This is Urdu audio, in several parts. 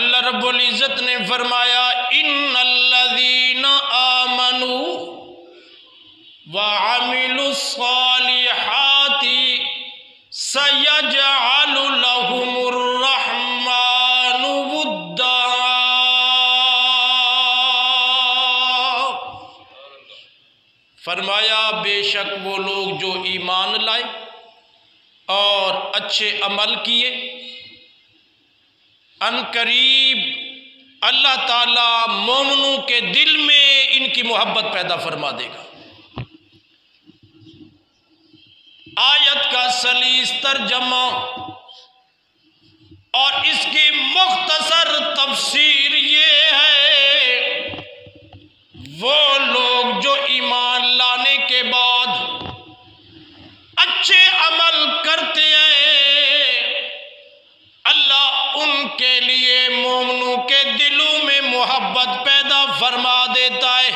اللہ رب العزت نے فرمایا ان الذین آمنوا وعملوا الصالحات سیجعل لهم الرحمن ودا۔ فرمایا بے شک وہ لوگ جو ایمان لائے اور اچھے عمل کیے، ان قریب اللہ تعالیٰ مومنوں کے دل میں ان کی محبت پیدا فرما دے گا۔ آیت کا سلیس ترجمہ اور اس کی مختصر تفسیر یہ ہے، وہ لوگ جو ایمان لانے کے بعد اچھے عمل کرتے ہیں، اللہ ان کے لیے مومنوں کے دلوں میں محبت پیدا فرما دیتا ہے۔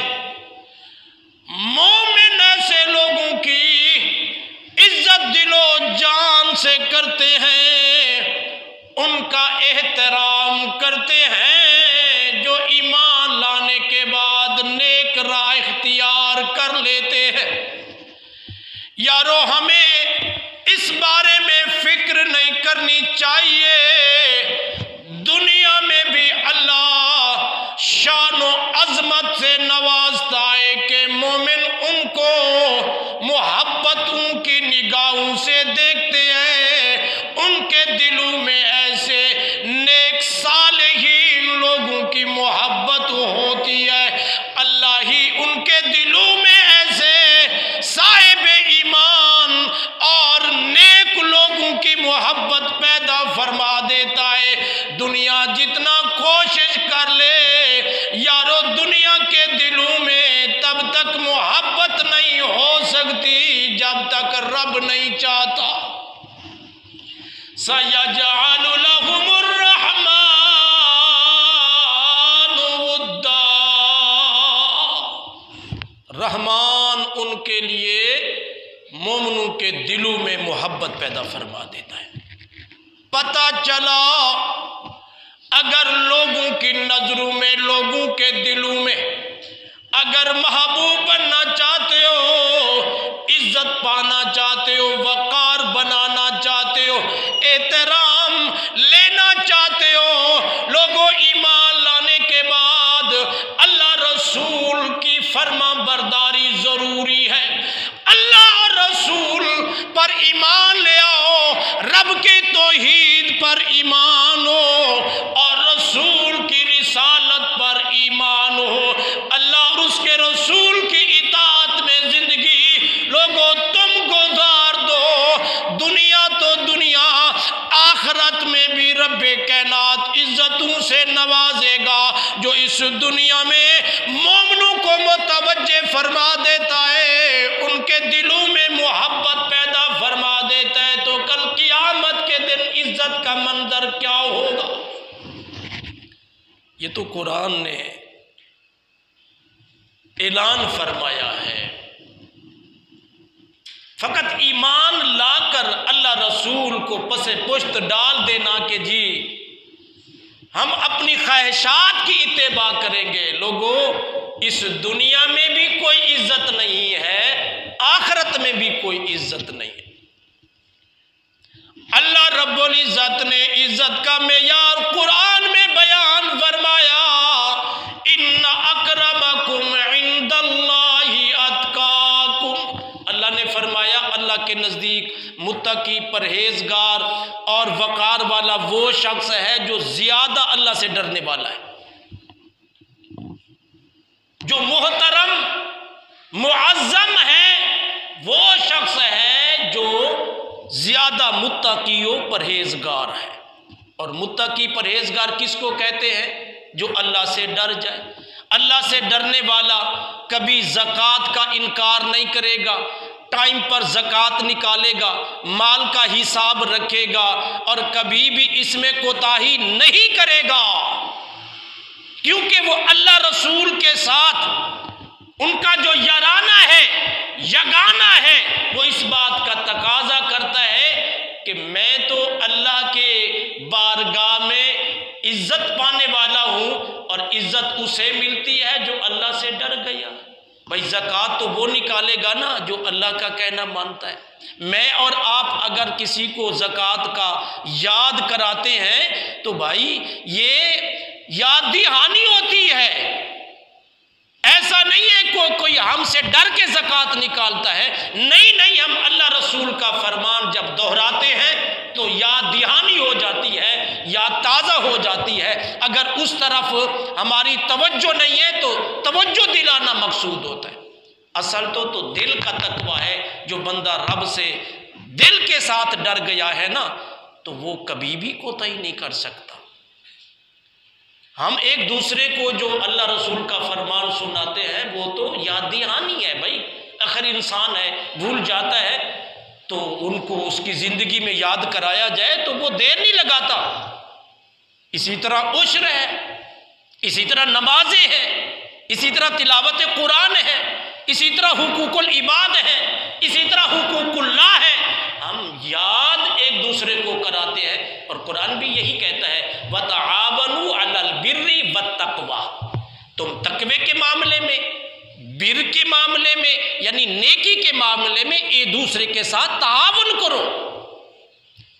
مومن ایسے لوگوں کی عزت دل و جان سے کرتے ہیں، ان کا احترام کرتے ہیں، جو ایمان لانے کے بعد نیک راہ اختیار کر لیتے ہیں۔ یارو ہمیں اس بارے میں فکر نہیں کرنی چاہیے، دنیا میں بھی اللہ شان و عظمت سے نوازتا ہے کہ مومن ان کو محبتوں کی نگاہوں سے دیکھتے ہیں، ان کے دلوں میں ایسے نیک صالحین لوگوں کی محبت ہوتی ہے، اللہ ہی ان کے دلوں میں ایسے صاحب ایمان اور نیک لوگوں کی محبت پیدا فرما دیتا ہے۔ دنیا جتنا کوشش کر لے یارو، دنیا کے دلوں میں تب تک محبت نہیں ہو سکتی جب تک رب نہیں چاہتا۔ سَيَجْعَلُ لَهُمُ الرَّحْمَنُ وُدًّا۔ رحمان ان کے لیے مومنوں کے دلوں میں محبت پیدا فرما دیتا ہے۔ پتہ چلا اگر لوگوں کی نظروں میں، لوگوں کے دلوں میں اگر محبوب بننا چاہتے ہو، عزت پانا چاہتے ہو، وقار بنانا چاہتے ہو، احترام لینا چاہتے ہو، لوگوں ایمان لانے کے بعد اللہ رسول کی فرما برداری ضروری ہے۔ اللہ اور رسول پر ایمان لے آؤ، رب کی توحید پر ایمان ہو اور رسول کی رسالت پر ایمان ہو، اللہ اور اس کے رسول کی اطاعت میں زندگی لوگوں تم گزار دو۔ دنیا تو دنیا، آخرت میں بھی رب کائنات عزتوں سے نوازے گا۔ جو اس دنیا میں مومنوں کو متوجہ فرما دیتا ہے، ان کے دلوں میں محبت پیدا فرما دیتا ہے، تو کل قیامت کے دن عزت کا منظر کیا ہوگا؟ یہ تو قرآن نے اعلان فرمایا ہے۔ فقط ایمان لا کر اللہ رسول کو پس پشت ڈال دینا کہ جی ہم اپنی خواہشات کی اتباع کریں گے، لوگوں اس دنیا میں بھی کوئی عزت نہیں ہے، آخرت میں بھی کوئی عزت نہیں ہے۔ اللہ رب العزت نے عزت کا معیار قرآن میں بیان فرمایا، ان اکرمکم عند اللہ اتقاکم۔ اللہ نے فرمایا اللہ کے نزدیک متقی، پرہیزگار اور وقار والا وہ شخص ہے جو زیادہ اللہ سے ڈرنے والا ہے، جو محترم معظم ہے، وہ شخص ہے جو زیادہ متقی و پرہیزگار ہے۔ اور متقی پرہیزگار کس کو کہتے ہیں؟ جو اللہ سے ڈر جائے۔ اللہ سے ڈرنے والا کبھی زکوٰۃ کا انکار نہیں کرے گا، ٹائم پر زکوٰۃ نکالے گا، مال کا حساب رکھے گا اور کبھی بھی اس میں کوتاہی نہیں کرے گا، کیونکہ وہ اللہ رسول کے ساتھ ان کا جو یارانہ ہے، یگانہ ہے، وہ اس بات کا تقاضا کرتا ہے کہ میں تو اللہ کے بارگاہ میں عزت پانے والا ہوں، اور عزت اسے ملتی ہے جو اللہ سے ڈر گیا۔ بھائی زکوٰۃ تو وہ نکالے گا نا جو اللہ کا کہنا مانتا ہے۔ میں اور آپ اگر کسی کو زکوٰۃ کا یاد کراتے ہیں تو بھائی یہ یاد دہانی ہوتی ہے، ایسا نہیں ہے کوئی ہم سے ڈر کے زکوٰۃ نکالتا ہے، نہیں، ہم اللہ رسول کا فرمان جب دہراتے ہیں تو یاد دہانی ہو جاتی ہے، یاد تازہ ہو جاتی ہے۔ اگر اس طرف ہماری توجہ نہیں ہے تو توجہ دلانا مقصود ہوتا ہے۔ اصل تو دل کا تقویٰ ہے، جو بندہ رب سے دل کے ساتھ ڈر گیا ہے نا تو وہ کبھی بھی کوتاہی نہیں کر سکتا۔ ہم ایک دوسرے کو جو اللہ رسول کا فرمان سناتے ہیں وہ تو یاد دہانی ہے بھائی، آخر انسان ہے، بھول جاتا ہے، تو ان کو اس کی زندگی میں یاد کرایا جائے تو وہ دیر نہیں لگاتا۔ اسی طرح عشر ہے، اسی طرح نمازیں ہیں، اسی طرح تلاوت قرآن ہے، اسی طرح حقوق العباد ہے، اسی طرح حقوق اللہ ہے۔ ہم یاد ایک دوسرے کو کراتے ہیں، اور قرآن بھی یہی کہتا ہے وَتَعَاوَنُوا عَلَى الْبِرِّ وَالتَّقْوَىٰ، تم تقوی کے معاملے میں، بر کے معاملے میں یعنی نیکی کے معاملے میں ایک دوسرے کے ساتھ تعاون کرو۔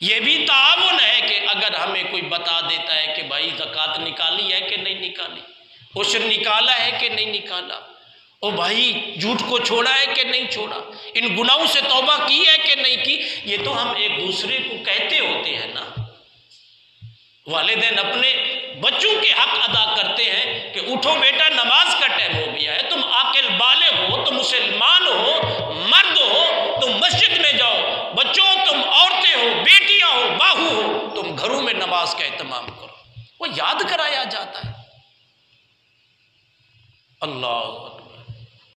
یہ بھی تعاون ہے کہ اگر ہمیں کوئی بتا دیتا ہے کہ بھائی زکوٰۃ نکالی ہے کہ نہیں نکالی، عشر نکالا ہے کہ نہیں نکالا، او بھائی جھوٹ کو چھوڑا ہے کہ نہیں چھوڑا، ان گناہوں سے توبہ کی ہے کہ نہیں کی، یہ تو ہم ایک دوسرے کو کہتے ہوتے ہیں نا۔ والدین اپنے بچوں کے حق ادا کرتے ہیں کہ اٹھو بیٹا نماز کا ٹائم ہو گیا ہے، تم عاقل بالغ ہو، تم مسلمان ہو، مرد ہو، تم مسجد میں جاؤ، بچوں تم عورتیں ہو، بیٹیاں ہو، باہو ہو، تم گھروں میں نماز کا اہتمام کرو۔ وہ یاد کرایا جاتا ہے۔ اللہ